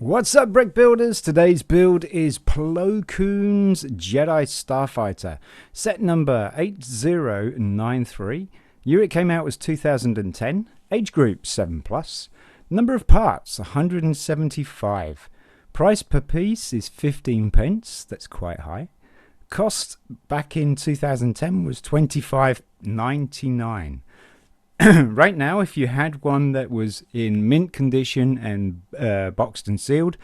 What's up, brick builders? Today's build is Koon's Jedi Starfighter, set number 8093. Year it came out was 2010. Age group 7 plus. Number of parts 175. Price per piece is 15 pence. That's quite high. Cost back in 2010 was 25.99. Right now, if you had one that was in mint condition and boxed and sealed,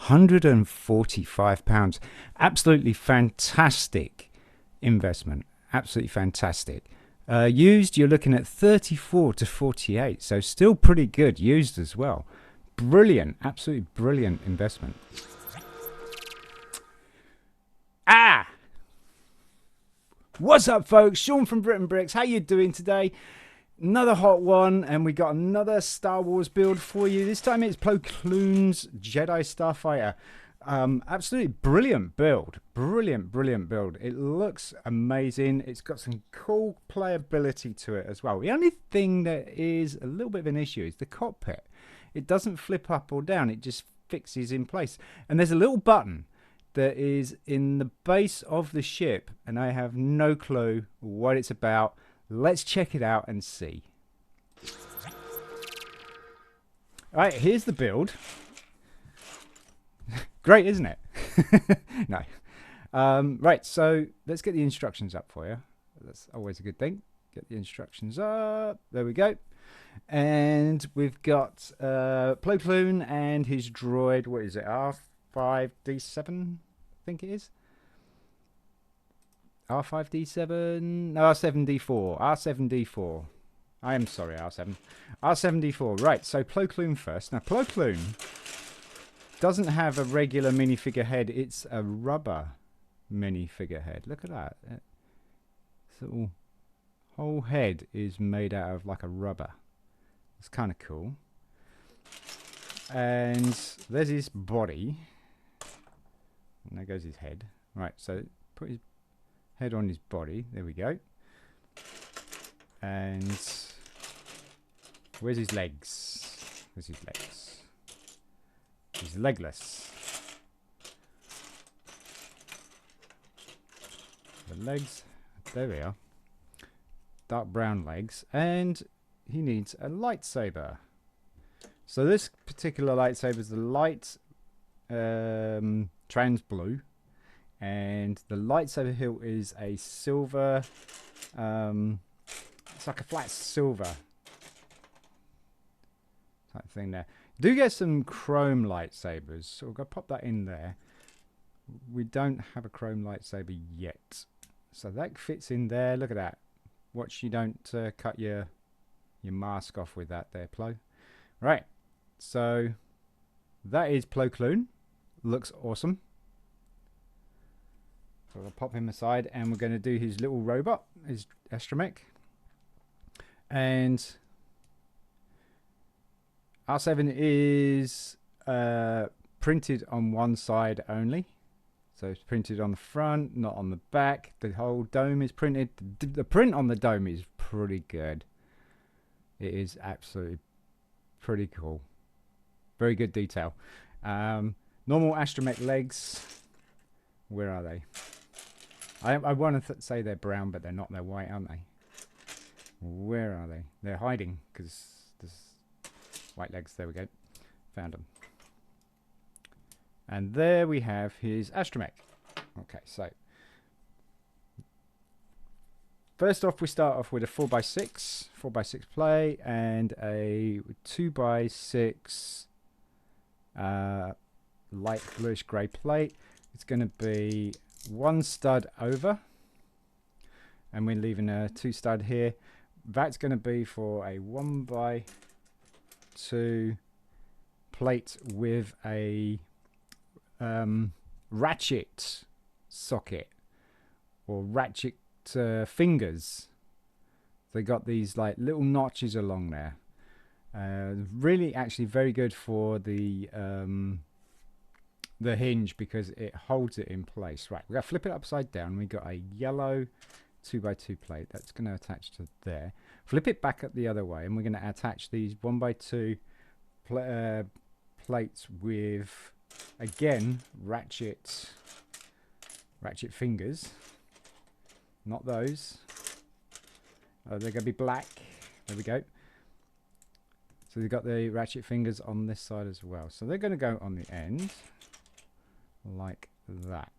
£145. Absolutely fantastic investment. Absolutely fantastic. Used, you're looking at 34 to 48, so still pretty good used as well. Brilliant, absolutely brilliant investment. Ah! What's up, folks? Sean from BRIT'N Bricks. How you doing today? Another hot one, and we got another Star Wars build for you. This time it's Koon's Jedi Starfighter. Absolutely brilliant build. Brilliant build. It looks amazing. It's got some cool playability to it as well. The only thing that is a little bit of an issue is the cockpit. It doesn't flip up or down. It just fixes in place. And there's a little button that is in the base of the ship, and I have no clue what it's about. Let's check it out and see. Alright, here's the build. Great, isn't it? No. Right, so let's get the instructions up for you. That's always a good thing. Get the instructions up. There we go. And we've got Koon and his droid. What is it? R5D7, I think it is. R5D7, no, R7D4, R7D4. I am sorry, R7. R7D4, right, so Koon first. Now, Koon doesn't have a regular minifigure head, it's a rubber minifigure head. Look at that. This little whole head is made out of like a rubber. It's kind of cool. And there's his body. And there goes his head. Right, so put his head on his body. There we go. And where's his legs? Where's his legs? He's legless. The legs, there we are. Dark brown legs. And he needs a lightsaber. So this particular lightsaber is the light trans blue. And the lightsaber hilt is a silver, it's like a flat silver type thing there. Do get some chrome lightsabers, so we're going to pop that in there. We don't have a chrome lightsaber yet. So that fits in there. Look at that. Watch you don't cut your mask off with that there, Plo. Right, so that is Koon. Looks awesome. So we'll pop him aside, and we're going to do his little robot, his astromech. And R7 is printed on one side only. So it's printed on the front, not on the back. The whole dome is printed. The print on the dome is pretty good. It is absolutely pretty cool. Very good detail. Normal astromech legs. Where are they? I want to say they're brown, but they're not. They're white, aren't they? Where are they? They're hiding because there's white legs. There we go. Found them. And there we have his astromech. Okay, so first off, we start off with a 4x6 play and a 2x6 light bluish grey plate. It's going to be one stud over, and we're leaving a 2 stud here. That's going to be for a 1x2 plate with a ratchet socket or ratchet fingers. They got these like little notches along there. Really, actually, very good for the hinge because it holds it in place. Right, we're going to flip it upside down. We got a yellow 2x2 plate that's going to attach to there. Flip it back up the other way, and we're going to attach these 1x2 plates with, again, ratchet fingers. Not those. Oh, they're going to be black. There we go. So they've got the ratchet fingers on this side as well. So they're going to go on the end like that.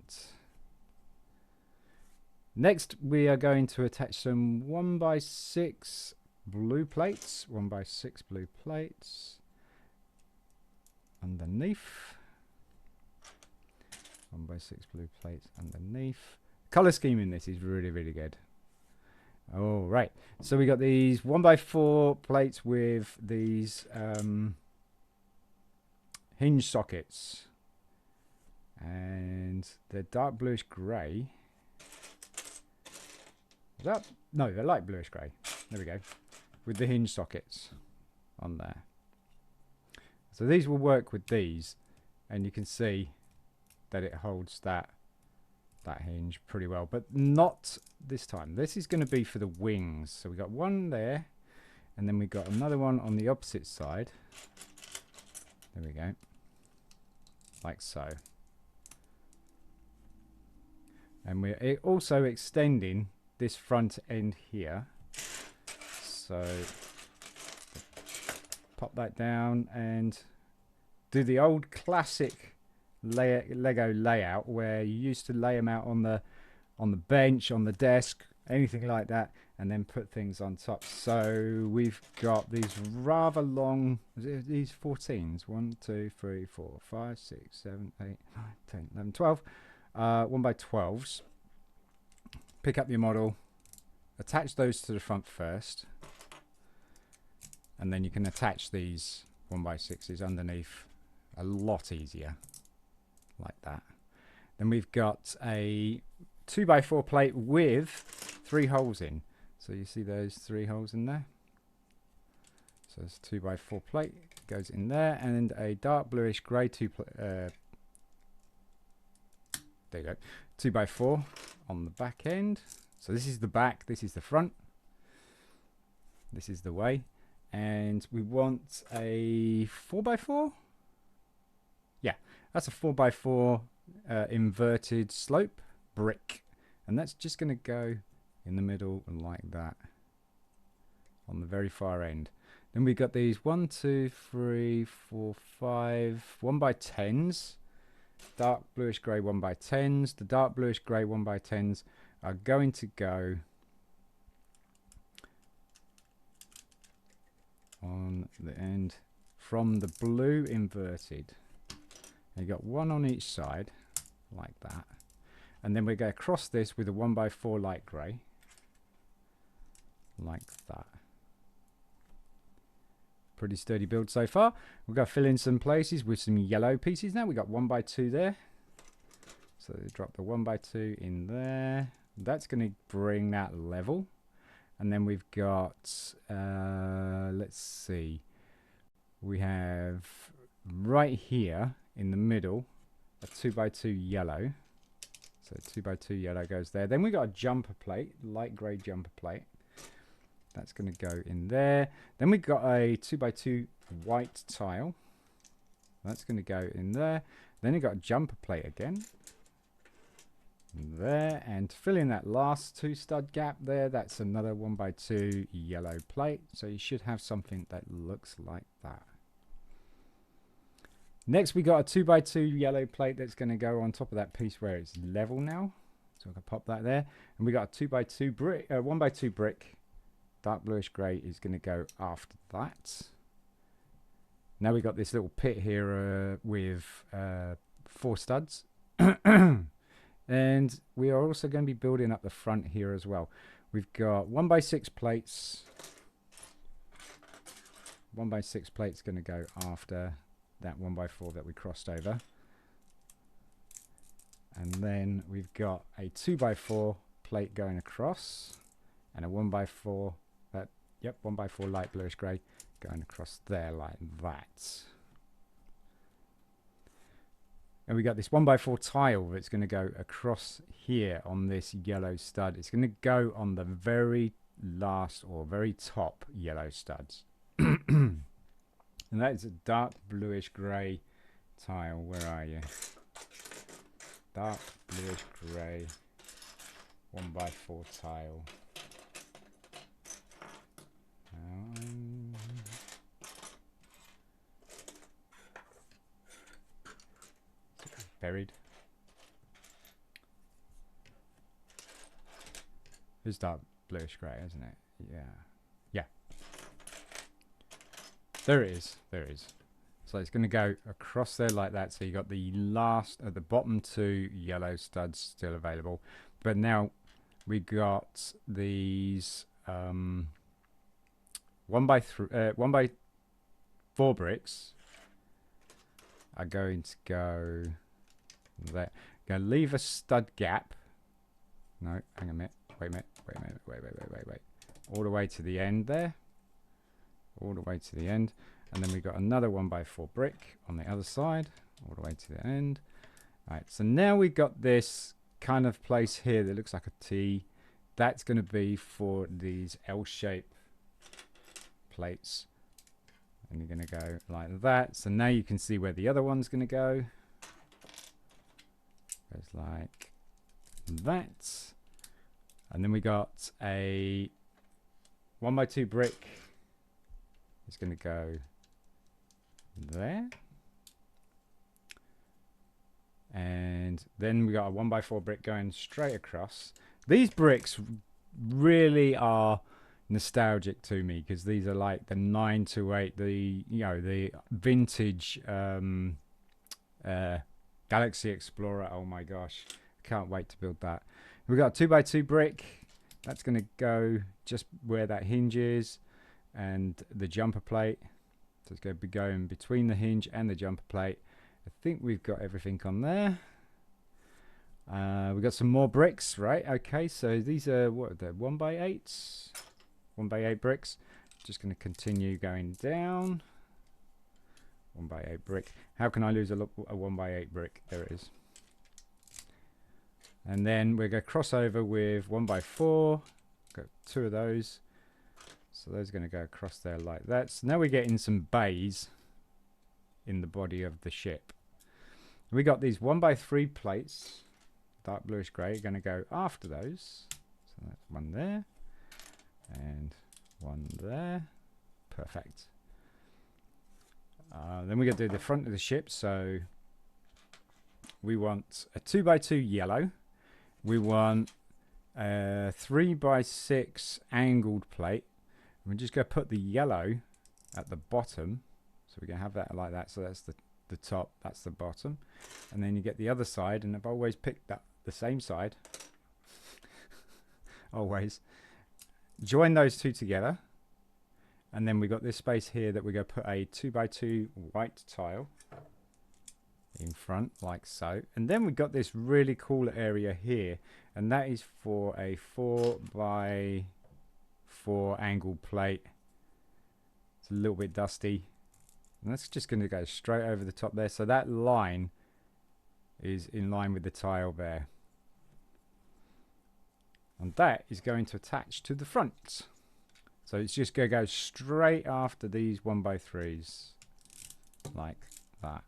Next, we are going to attach some 1x6 blue plates. 1x6 blue plates underneath. 1x6 blue plates underneath. Color scheme in this is really, really good. All right, so we got these 1x4 plates with these hinge sockets, and they're dark bluish grey. No, they're light bluish grey. There we go, with the hinge sockets on there. So these will work with these, and you can see that it holds that hinge pretty well, but not this time. This is going to be for the wings. So we got one there, and then we got another one on the opposite side. There we go, like so. And we're also extending this front end here. So pop that down and do the old classic Lego layout where you used to lay them out on the bench, on the desk, anything like that, and then put things on top. So we've got these rather long, these 14s, 1 2 3 4 5 6 7 8 9 10 11 12 1x12s. Pick up your model, attach those to the front first, and then you can attach these 1x6s underneath a lot easier, like that. Then we've got a 2x4 plate with 3 holes in. So you see those 3 holes in there? So it's a 2x4 plate, goes in there, and a dark bluish grey there you go, 2x4 on the back end. So this is the back, this is the front, this is the way, and we want a 4x4. Yeah, that's a 4x4 inverted slope brick, and that's just going to go in the middle like that on the very far end. Then we've got these 1 2 3 4 5 1x10s, dark bluish grey 1x10s. The dark bluish grey 1x10s are going to go on the end from the blue inverted. You got one on each side like that, and then we go across this with a 1x4 light grey like that. Pretty sturdy build so far. We're going to fill in some places with some yellow pieces now. We got 1x2 there, so drop the 1x2 in there. That's going to bring that level, and then we've got let's see, we have right here in the middle a 2x2 yellow, so 2x2 yellow goes there. Then we got a jumper plate, light grey jumper plate, that's going to go in there. Then we got a 2x2 white tile, that's going to go in there. Then you got a jumper plate again there, and to fill in that last 2 stud gap there, that's another 1x2 yellow plate. So you should have something that looks like that. Next we got a 2x2 yellow plate that's going to go on top of that piece where it's level now, so I can pop that there. And we got a 2x2 brick, 1x2 brick, dark bluish grey is going to go after that. Now we got this little pit here with 4 studs. And we are also going to be building up the front here as well. We've got 1x6 plates. 1x6 plates going to go after that 1x4 that we crossed over. And then we've got a 2x4 plate going across, and a 1x4, 1x4 light bluish grey going across there like that. And we got this 1x4 tile that's going to go across here on this yellow stud. It's going to go on the very last or very top yellow studs. And And that is a dark bluish grey tile. Where are you? Dark bluish grey 1x4 tile. Buried. It's dark bluish grey, isn't it? Yeah. Yeah. There it is. There it is. So it's going to go across there like that. So you got the last at the bottom 2 yellow studs still available. But now we got these 1x4 bricks are going to go there. Going to leave a stud gap. No, hang on a minute. Wait a minute. Wait. All the way to the end there. All the way to the end. And then we got another 1x4 brick on the other side. All the way to the end. All right, so now we've got this kind of place here that looks like a T. That's going to be for these L-shape plates. And you're going to go like that. So now you can see where the other one's going to go. Goes like that. And then we got a 1x2 brick. It's going to go there. And then we got a 1x4 brick going straight across. These bricks really are nostalgic to me because these are like the 9 to 8, the vintage Galaxy Explorer. Oh my gosh, can't wait to build that. We got a 2x2 brick. That's going to go just where that hinge is and the jumper plate. So it's going to be going between the hinge and the jumper plate. I think we've got everything on there. We've got some more bricks, right? Okay, so these are what are they? 1x8s, 1x8 bricks. Just going to continue going down. 1x8 brick. How can I lose a 1x8 brick? There it is. And then we're going to cross over with 1x4. Got 2 of those. So those are going to go across there like that. So now we're getting some bays in the body of the ship. We got these 1x3 plates, dark bluish grey, going to go after those. So that's one there and one there. Perfect. Then we got to do the front of the ship. So we want a 2x2 yellow. We want a 3x6 angled plate. And we're just going to put the yellow at the bottom. So we're going to have that like that. So that's the top, that's the bottom. And then you get the other side. And I've always picked that the same side. Always. Join those two together. And then we got this space here that we're going to put a 2x2 white tile in front like so. And then we've got this really cool area here. And that is for a 4x4 angled plate. It's a little bit dusty. And that's just going to go straight over the top there. So that line is in line with the tile there. And that is going to attach to the front. So it's just going to go straight after these 1x3s. Like that.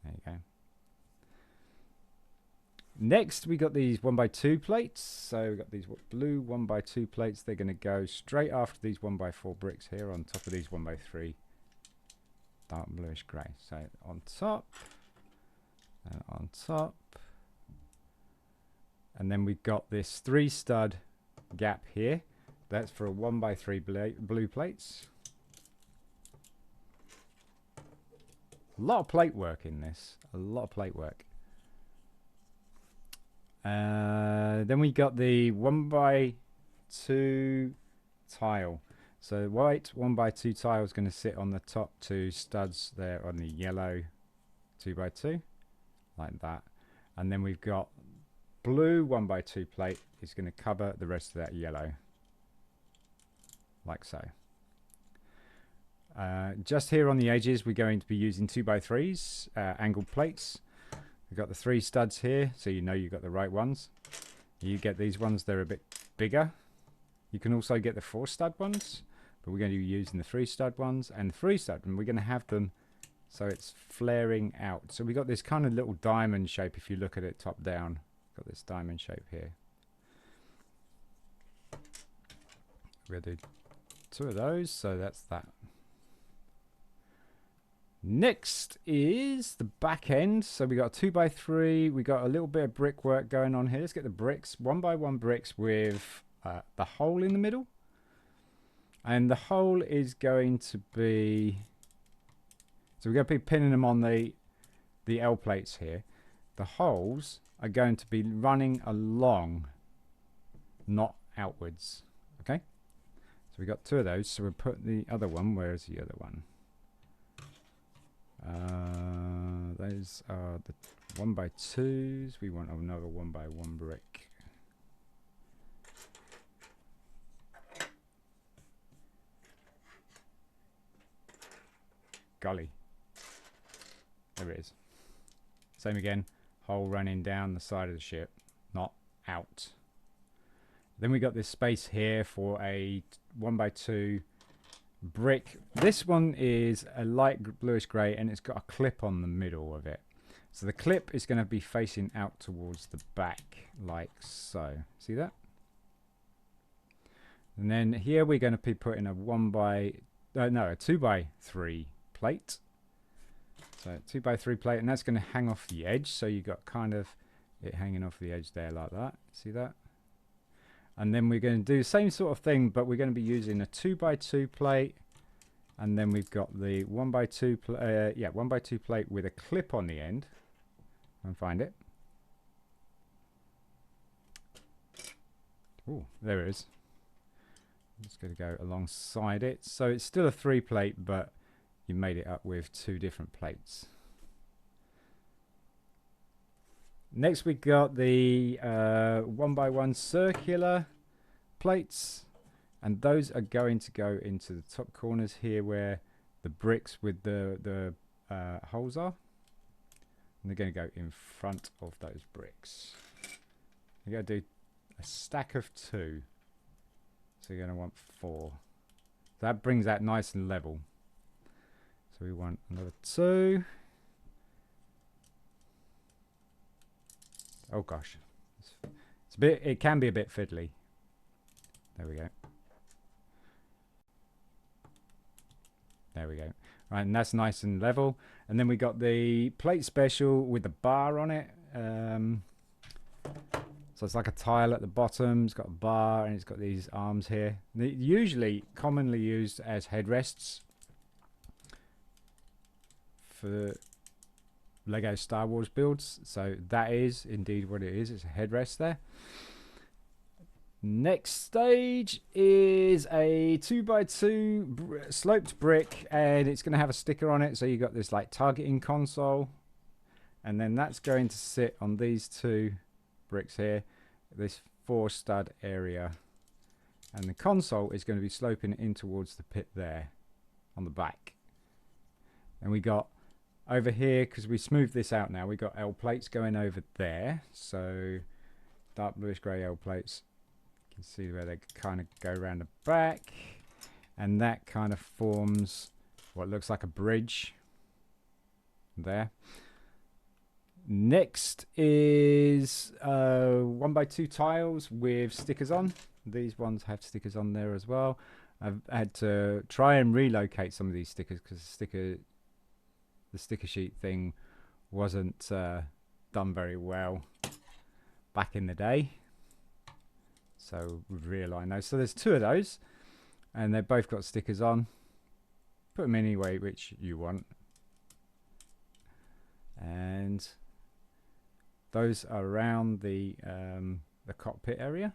There you go. Next, we got these 1x2 plates. So we've got these blue 1x2 plates. They're going to go straight after these 1x4 bricks here on top of these 1x3 dark bluish grey. So on top and on top. And then we've got this 3 stud gap here. That's for a 1x3 blue plates. A lot of plate work in this. A lot of plate work. Then we got the 1x2 tile. So white 1x2 tile is going to sit on the top 2 studs there on the yellow 2x2 like that. And then we've got blue 1x2 plate is going to cover the rest of that yellow like so. Just here on the edges we're going to be using 2x3s angled plates. We've got the 3 studs here, so you know you've got the right ones. You get these ones, they're a bit bigger. You can also get the 4 stud ones, but we're going to be using the 3 stud ones, and the 3 stud, and we're going to have them so it's flaring out. So we got this kind of little diamond shape. If you look at it top down, got this diamond shape here. We're going to do 2 of those, so that's that. Next is the back end. So we got a 2x3. We got a little bit of brickwork going on here. Let's get the bricks, 1x1 bricks with the hole in the middle. And the hole is going to be, so we're going to be pinning them on the L plates here. The holes are going to be running along, not outwards. Okay. So we got 2 of those. So we'll put the other one. Where's the other one? Those are the 1x2s. We want another 1x1 brick. Golly. There it is. Same again. Hole running down the side of the ship, not out. Then we got this space here for a 1x2 brick. This one is a light bluish grey, and it's got a clip on the middle of it. So the clip is going to be facing out towards the back, like so. See that? And then here we're going to be putting a 2x3 plate. So 2x3 plate, and that's going to hang off the edge. So you got kind of it hanging off the edge there like that. See that? And then we're going to do the same sort of thing, but we're going to be using a 2x2 plate, and then we've got the 1x2 plate with a clip on the end. And find it. Oh, there it is. I'm just going to go alongside it. So it's still a 3 plate, but you made it up with 2 different plates. Next we got the 1x1 circular plates, and those are going to go into the top corners here where the bricks with the holes are, and they're going to go in front of those bricks. You're going to do a stack of 2, so you're going to want 4. That brings that nice and level. So we want another 2. Oh gosh, it's a bit. It can be a bit fiddly. There we go. There we go. Right, and that's nice and level. And then we got the plate special with the bar on it. So it's like a tile at the bottom. It's got a bar and it's got these arms here. They're usually commonly used as headrests for Lego Star Wars builds, so that is indeed what it is. It's a headrest there. Next stage is a 2x2 sloped brick, and it's going to have a sticker on it, so you got this like targeting console, and then that's going to sit on these 2 bricks here, this 4 stud area, and the console is going to be sloping in towards the pit there on the back. And we got over here, because we smoothed this out now, we got L plates going over there. So dark bluish grey L plates. You can see where they kind of go around the back. And that kind of forms what looks like a bridge there. Next is 1x2 tiles with stickers on. These ones have stickers on there as well. I've had to try and relocate some of these stickers because the sticker sheet thing wasn't done very well back in the day, so we've realigned those. So there's 2 of those, and they've both got stickers on. Put them any way which you want, and those are around the cockpit area.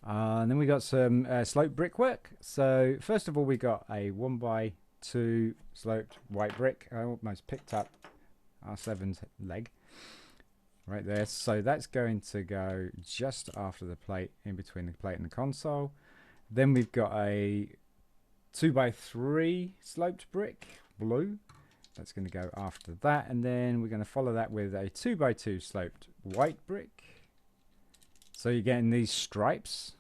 And then we got some slope brickwork. So first of all, we got a 1x2 sloped white brick. I almost picked up R7's leg right there. So that's going to go just after the plate, in between the plate and the console. Then we've got a 2x3 sloped brick, blue. That's going to go after that. And then we're going to follow that with a 2x2 sloped white brick. So you're getting these stripes,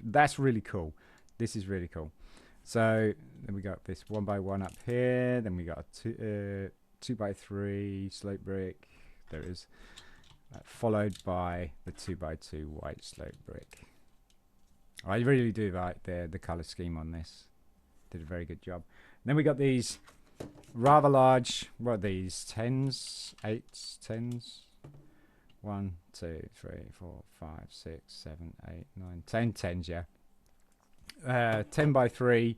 that's really cool. This is really cool. So then we got this 1x1 up here. Then we got a 2x3 slope brick. There it is. Followed by the 2x2 white slope brick. I really do like the color scheme on this. Did a very good job. And then we got these rather large, what are these, 10s, 8s, 10s? 1, 2, 3, 4, 5, 6, 7, 8, 9, 10 10s, yeah. 10x3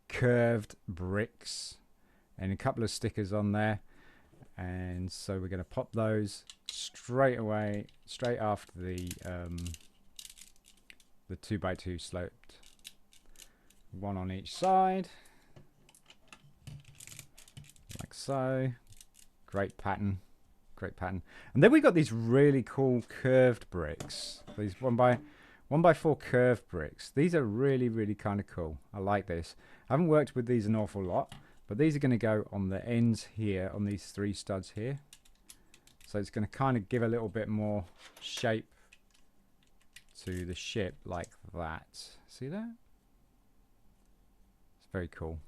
curved bricks and a couple of stickers on there. And so we're going to pop those straight away, straight after the 2x2 sloped. One on each side, like so. Great pattern, great pattern. And then we got these really cool curved bricks. These 1x4 curved bricks. These are really kind of cool. I like this. I haven't worked with these an awful lot, but these are going to go on the ends here, on these 3 studs here. So it's going to kind of give a little bit more shape to the ship like that. See that? It's very cool.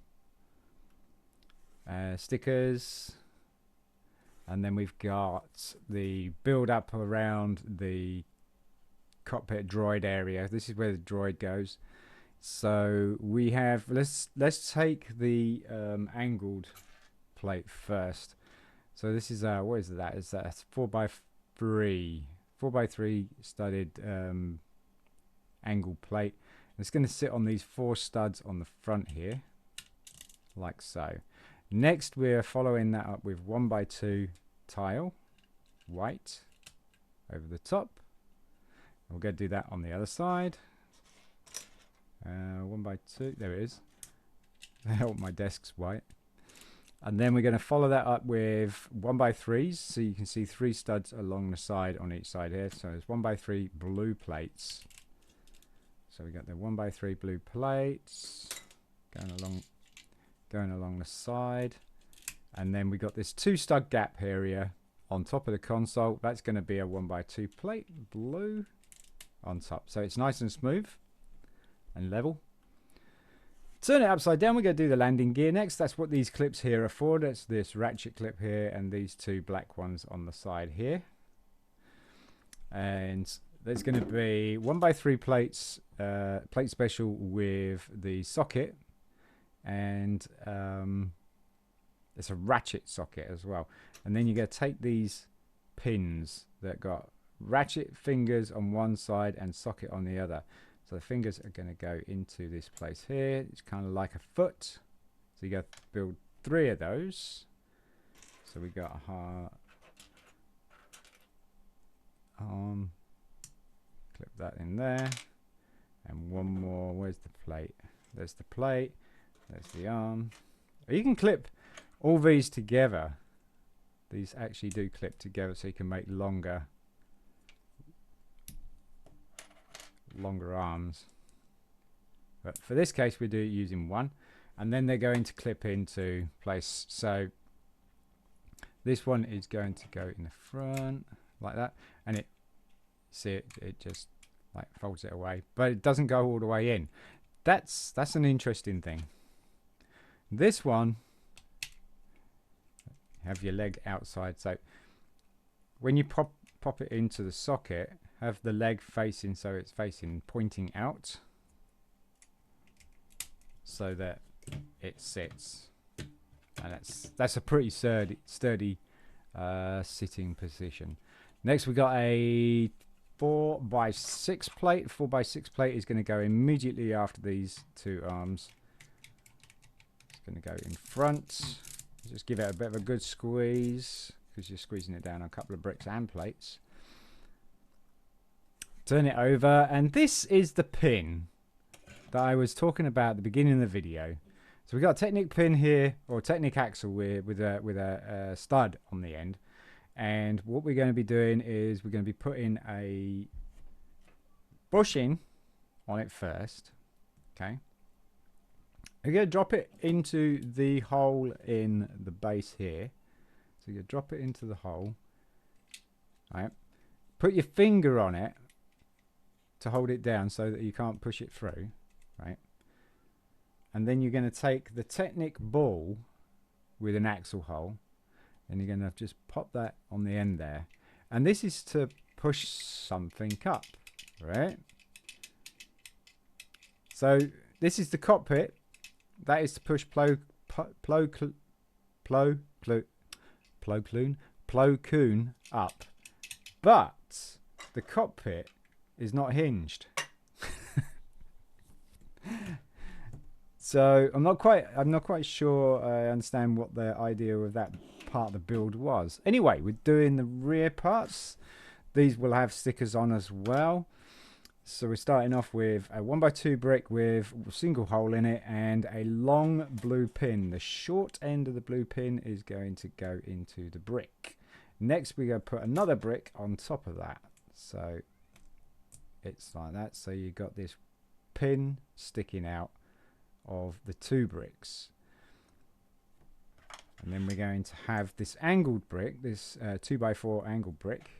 Stickers. And then we've got the build up around the cockpit droid area. This is where the droid goes. So we have, let's take the angled plate first. So this is what is that? Is that 4x3 studded angled plate. It's going to sit on these 4 studs on the front here, like so. Next, we're following that up with 1x2 tile, white, over the top. We're going to do that on the other side. 1x2, there it is. Oh, my desk's white. And then we're going to follow that up with 1x3s, so you can see 3 studs along the side on each side here. So it's 1x3 blue plates. So we got the 1x3 blue plates going along the side, and then we got this 2 stud gap area on top of the console. That's going to be a 1x2 plate blue on top, so it's nice and smooth and level. Turn it upside down. We're going to do the landing gear next. That's what these clips here are for. That's this ratchet clip here and these 2 black ones on the side here. And there's going to be 1x3 plates, plate special with the socket, and it's a ratchet socket as well. And then you're going to take these pins that got ratchet fingers on one side and socket on the other. So the fingers are going to go into this place here. It's kind of like a foot. So you got to build 3 of those. So we got a arm. Clip that in there. And one more. Where's the plate? There's the plate. There's the arm. You can clip all these together. These actually do clip together, so you can make longer arms. But for this case, we do it using 1, and then they're going to clip into place. So this one is going to go in the front like that, and it just like folds it away, but it doesn't go all the way in. That's an interesting thing. This one, have your leg outside, so when you pop it into the socket, have the leg facing, so it's pointing out, so that it sits, and that's a pretty sturdy sitting position. Next, we got a 4x6 plate. 4x6 plate is going to go immediately after these 2 arms. It's going to go in front. Just give it a bit of a good squeeze, because you're squeezing it down on a couple of bricks and plates. Turn it over, and this is the pin that I was talking about at the beginning of the video. So we got a Technic pin here, or Technic axle with a stud on the end. And what we're going to be doing is we're going to be putting a bushing on it first. Okay. We're going to drop it into the hole in the base here. So you drop it into the hole. Right. Put your finger on it to hold it down so that you can't push it through. Right. and then you're going to take the Technic ball with an axle hole, and you're going to just pop that on the end there, and this is to push something up, right? So this is the cockpit. That is to push Plo Koon up, but the cockpit is not hinged. So I'm not quite sure I understand what the idea of that part of the build was. Anyway, we're doing the rear parts. These will have stickers on as well. So we're starting off with a 1x2 brick with a single hole in it and a long blue pin. The short end of the blue pin is going to go into the brick. Next we're going to put another brick on top of that. So it's like that. So you've got this pin sticking out of the two bricks. And then we're going to have this angled brick, this 2x4 angled brick.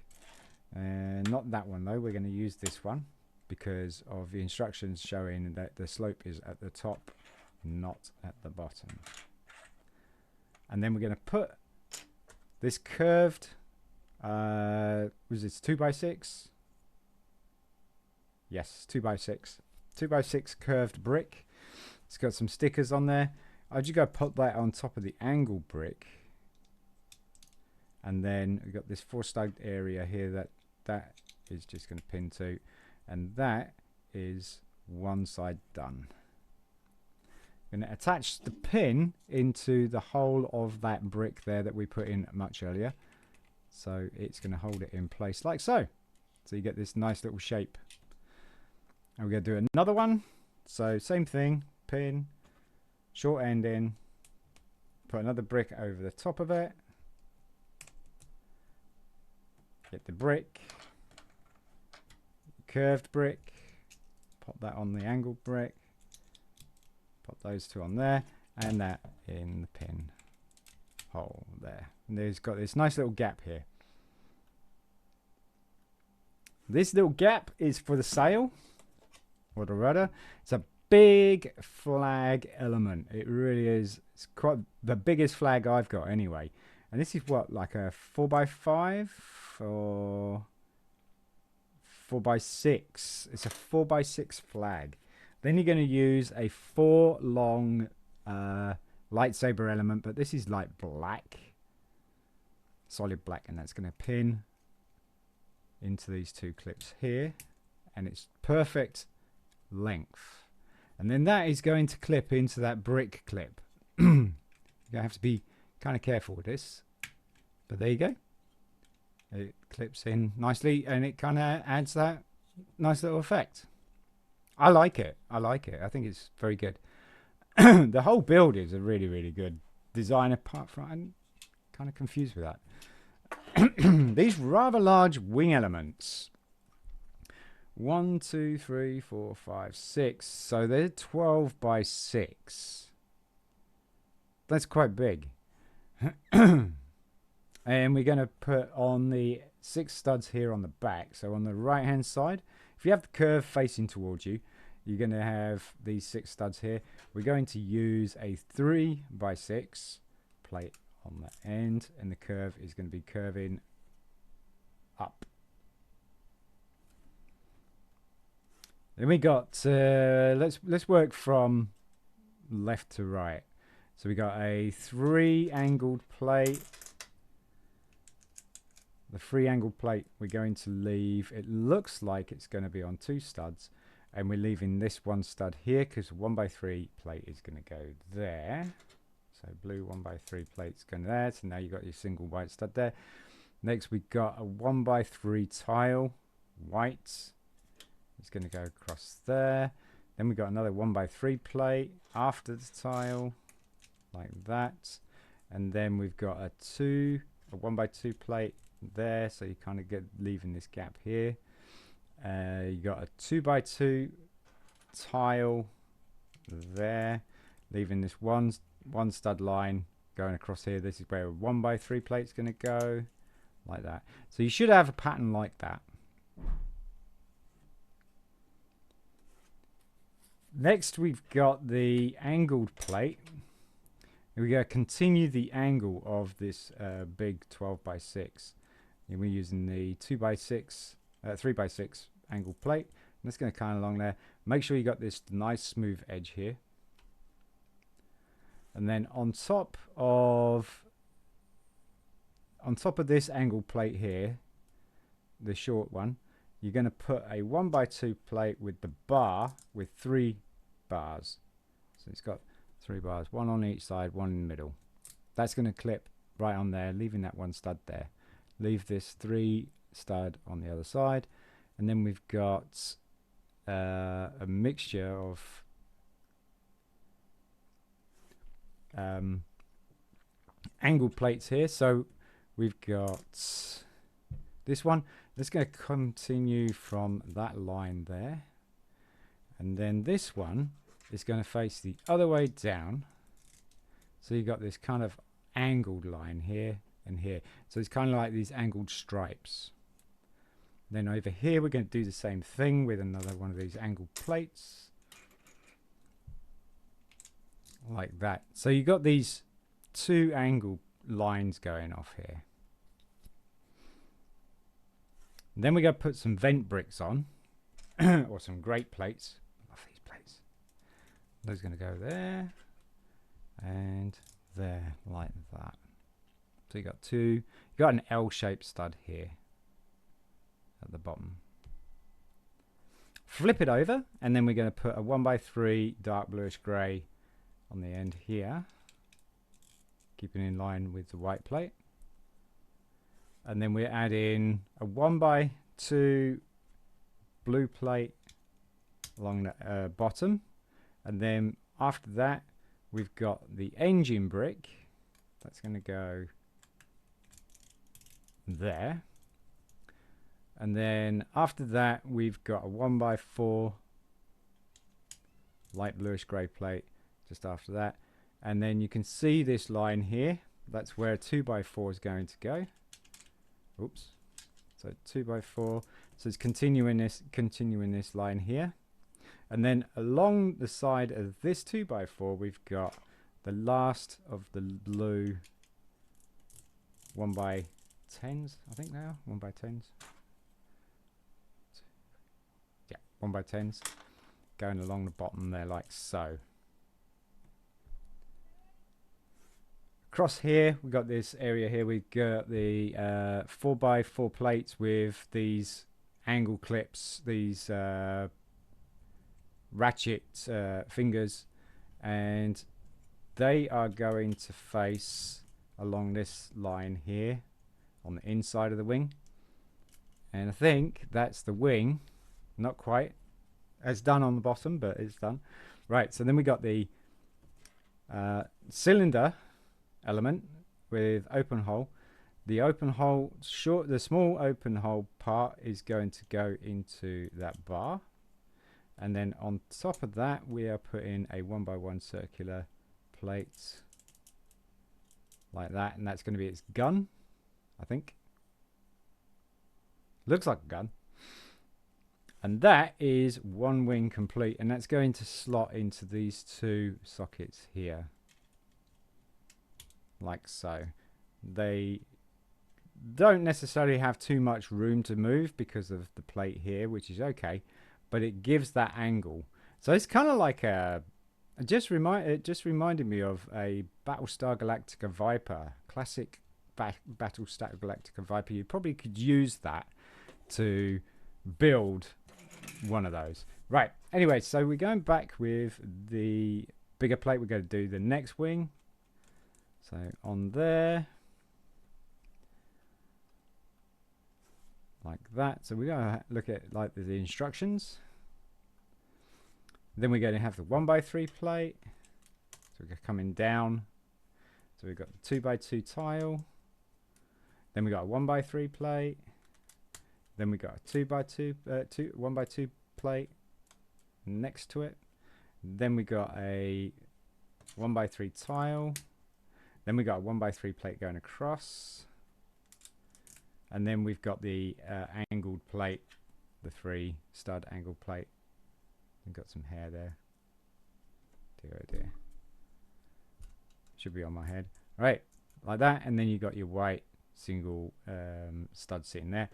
Not that one though, we're going to use this one because of the instructions showing that the slope is at the top, not at the bottom. And then we're going to put this curved, was this 2x6? Yes, 2x6. 2x6 curved brick. It's got some stickers on there. I just go put that on top of the angle brick, and then we've got this 4-stud area here that is just going to pin to, and that is one side done. I'm going to attach the pin into the hole of that brick there that we put in much earlier, so it's going to hold it in place like so. So you get this nice little shape. And we're going to do another one. So same thing, pin, short end in, put another brick over the top of it, get the brick, curved brick, pop that on the angled brick, pop those two on there, and that in the pin hole there. And there's got this nice little gap here. This little gap is for the sail or the rudder. It's a big flag element. It really is. It's quite the biggest flag I've got anyway. And this is what, like a 4x5 or 4x6. It's a 4x6 flag. Then you're going to use a 4 long lightsaber element, but this is like black, solid black, and that's going to pin into these two clips here, and it's perfect length. And then that is going to clip into that brick clip. You're going to have to be kind of careful with this, but there you go. It clips in nicely, and it kind of adds that nice little effect. I like it. I like it. I think it's very good. The whole build is a really, really good design, apart from I'm kind of confused with that. These rather large wing elements. 1, 2, 3, 4, 5, 6. So they're 12x6. That's quite big. And we're going to put on the 6 studs here on the back. So on the right hand side, if you have the curve facing towards you, you're going to have these 6 studs here. We're going to use a 3x6 plate on the end, and the curve is going to be curving up. Then we got let's work from left to right. So we got a 3 angled plate. The 3 angled plate we're going to leave, it looks like it's going to be on 2 studs, and we're leaving this 1 stud here because 1x3 plate is going to go there. So blue 1x3 plate's going there. So now you've got your single white stud there. Next we got a 1x3 tile, white. It's going to go across there. Then we got another 1x3 plate after the tile, like that. And then we've got a 1x2 plate there. So you kind of get leaving this gap here. You got a 2x2 tile there, leaving this one stud line going across here. This is where a 1x3 plate's going to go, like that. So you should have a pattern like that. Next, we've got the angled plate. We're going to continue the angle of this big 12x6. And we're using the 2x6, 3x6 angled plate. And it's going to kind of along there. Make sure you got this nice smooth edge here. And then on top of this angled plate here, the short one, you're going to put a 1x2 plate with the bar with 3 bars. So it's got 3 bars, one on each side, one in the middle. That's going to clip right on there, leaving that one stud there. Leave this 3 stud on the other side, and then we've got a mixture of angled plates here. So we've got this one that's going to continue from that line there, and then this one is going to face the other way down. So you've got this kind of angled line here and here. So it's kind of like these angled stripes. Then over here we're going to do the same thing with another one of these angled plates. Like that. So you've got these 2 angled lines going off here. And then we're going to put some vent bricks on. Or some grate plates. I love these plates. Those are going to go there. And there, like that. So you got 2. You got an L-shaped stud here at the bottom. Flip it over, and then we're going to put a 1x3 dark bluish grey on the end here, keeping in line with the white plate. And then we add in a 1x2 blue plate along the bottom, and then after that we've got the engine brick that's going to go there, and then after that we've got a 1x4 light bluish grey plate just after that, and then you can see this line here, that's where a 2x4 is going to go. Oops. So 2x4, so it's continuing this line here, and then along the side of this 2x4 we've got the last of the blue 1x10s, I think now 1x10s. Yeah, 1x10s going along the bottom there like so. Across here we've got this area here, we've got the 4x4 plates with these angle clips, these ratchet fingers, and they are going to face along this line here on the inside of the wing. And I think that's the wing, not quite as done on the bottom, but it's done. Right, so then we got the cylinder element with open hole. The open hole, the small open hole part is going to go into that bar, and then on top of that we are putting a 1x1 circular plate like that, and that's going to be its gun, I think. Looks like a gun. And that is one wing complete, and that's going to slot into these 2 sockets here like so. They don't necessarily have too much room to move because of the plate here, which is okay, but it gives that angle. So it's kind of like it just reminded me of a Battlestar Galactica Viper, classic Battlestar Galactica Viper. You probably could use that to build one of those. Right, anyway, so we're going back with the bigger plate. We're going to do the next wing. So on there, like that. So we're going to look at like the instructions. Then we're going to have the 1x3 plate. So we're coming down. So we've got the 2x2 tile. Then we got a 1x3 plate. Then we got a 1x2 plate next to it. Then we got a 1x3 tile. Then we got a 1x3 plate going across, and then we've got the angled plate, the 3 stud angled plate. We've got some hair there. dear, oh dear. Should be on my head. Right, like that, and then you got your white single stud sitting there.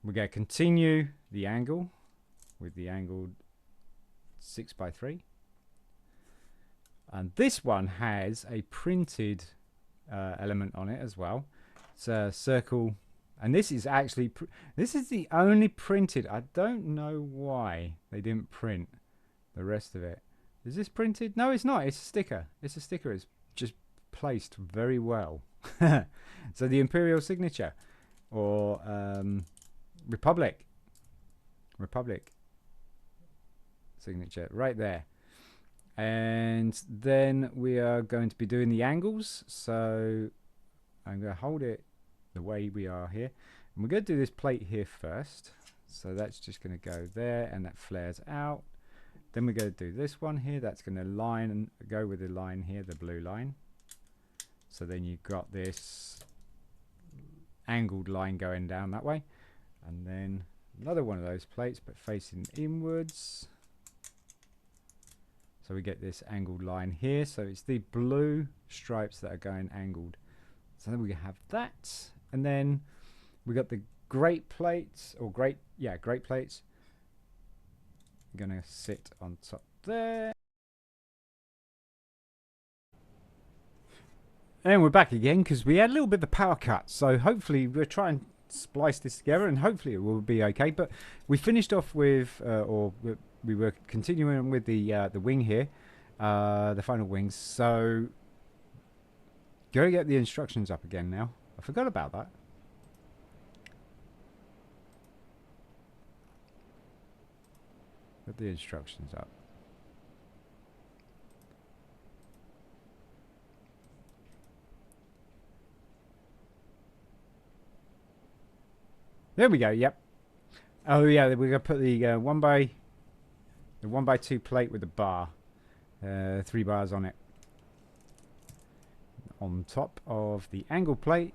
We're going to continue the angle with the angled 6x3. And this one has a printed element on it as well. It's a circle, and this is actually this is the only printed. I don't know why they didn't print the rest of it. Is this printed? No, it's not. It's a sticker. It's a sticker. It's just placed very well. So the Imperial signature, or Republic signature right there. And then we are going to be doing the angles. So I'm going to hold it the way we are here, and we're going to do this plate here first. So that's just going to go there, and that flares out. Then we're going to do this one here. That's going to line and go with the line here, the blue line. So then you've got this angled line going down that way, and then another one of those plates but facing inwards. So we get this angled line here. So it's the blue stripes that are going angled. So then we have that, and then we got the great plates, or great plates. I'm gonna sit on top there. And we're back again because we had a little bit of a power cut. So hopefully we'll try and splice this together, and hopefully it will be okay. But we finished off with, we were continuing with the wing here, the final wings. So go get the instructions up again now. I forgot about that. Get the instructions up. There we go. Yep. Oh yeah, we're gonna put the 1x2 plate with the bar, 3 bars on it, on top of the angle plate,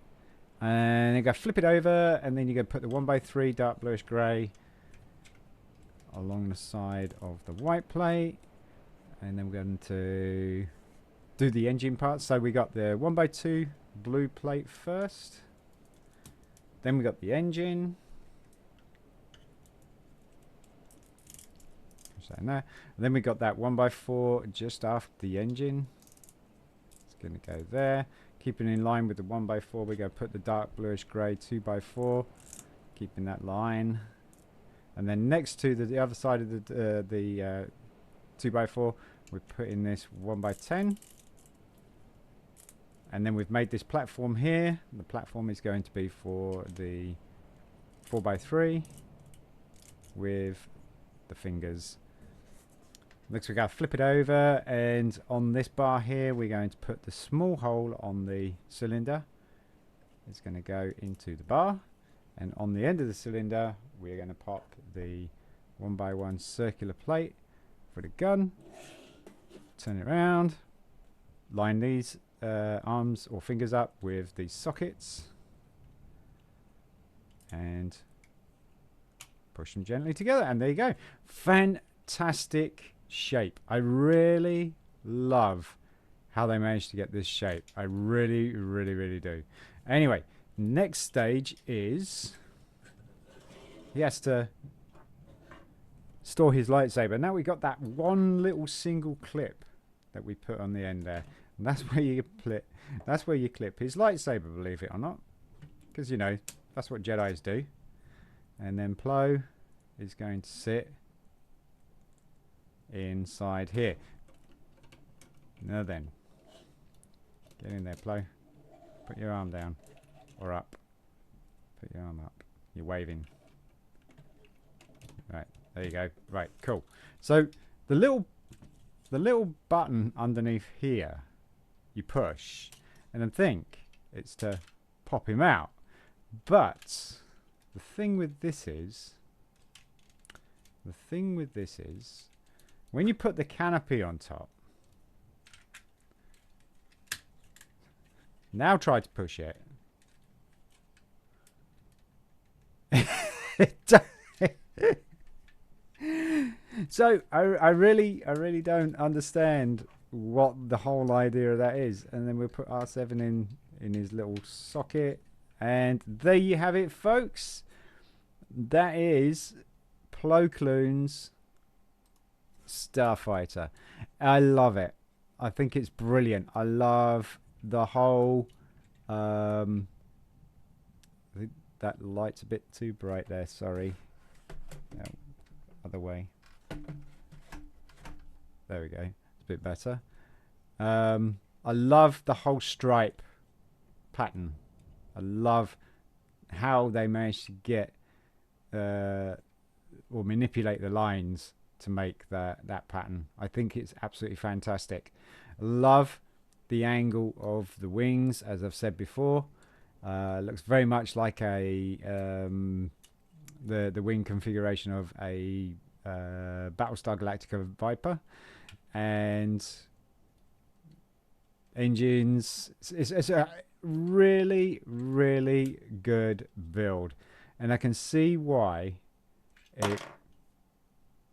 and you're gonna flip it over, and then you're gonna put the 1x3 dark bluish grey along the side of the white plate, and then we're going to do the engine part. So we got the 1x2 blue plate first. Then we got the engine. And then we got that 1x4 just after the engine. It's going to go there. Keeping in line with the 1x4, we're going to put the dark bluish grey 2x4. Keeping that line. And then next to the other side of the 2x4, we're putting this 1x10. And then we've made this platform here. The platform is going to be for the 4x3 with the fingers. Next we're going to flip it over, and on this bar here we're going to put the small hole on the cylinder. It's going to go into the bar, and on the end of the cylinder we're going to pop the 1x1 circular plate for the gun. Turn it around, line these arms or fingers up with these sockets, and push them gently together, and there you go. Fantastic shape. I really love how they managed to get this shape. I really do. Anyway, next stage is he has to store his lightsaber. Now we got that one little single clip that we put on the end there, and that's where you clip. That's where you clip his lightsaber, believe it or not, because you know that's what Jedis do. And then Plo is going to sit inside here. Now then, get in there, Plo. Put your arm down, or up. Put your arm up. You're waving. Right, there you go. Right, cool. So the little button underneath here, you push, and then think it's to pop him out. But the thing with this is, when you put the canopy on top, now try to push it. So I really don't understand what the whole idea of that is. And then we'll put R7 in his little socket. And there you have it, folks. That is Plo Koon's Starfighter. I love it. I think it's brilliant. I love the whole... I think that light's a bit too bright there, sorry. No, other way. There we go. It's a bit better. I love the whole stripe pattern. I love how they managed to get or manipulate the lines to make that pattern. I think it's absolutely fantastic. I love the angle of the wings, as I've said before. Looks very much like a the wing configuration of a Battlestar Galactica Viper, and engines. It's a really good build, and I can see why it.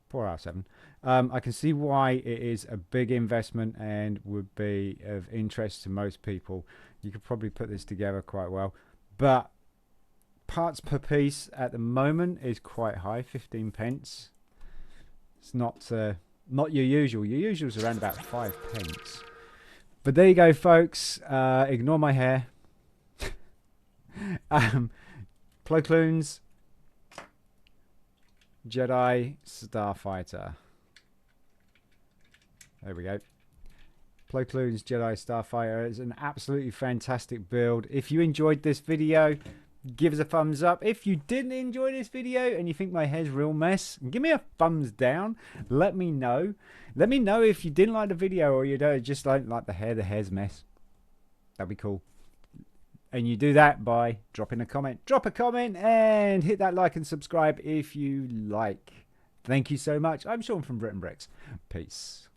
Poor R7. I can see why it is a big investment and would be of interest to most people. You could probably put this together quite well, but parts per piece at the moment is quite high, 15 pence. It's not your usual. Your usual is around about 5 pence. But there you go, folks. Ignore my hair. Plo Koon's Jedi Starfighter. There we go. Plo Koon's Jedi Starfighter is an absolutely fantastic build. If you enjoyed this video, give us a thumbs up. If you didn't enjoy this video and you think my hair's a real mess, give me a thumbs down. Let me know. Let me know if you didn't like the video or you don't just don't like the hair. The hair's a mess. That'd be cool. And you do that by dropping a comment. Drop a comment and hit that like and subscribe if you like. Thank you so much. I'm Sean from BRIT'N. Peace.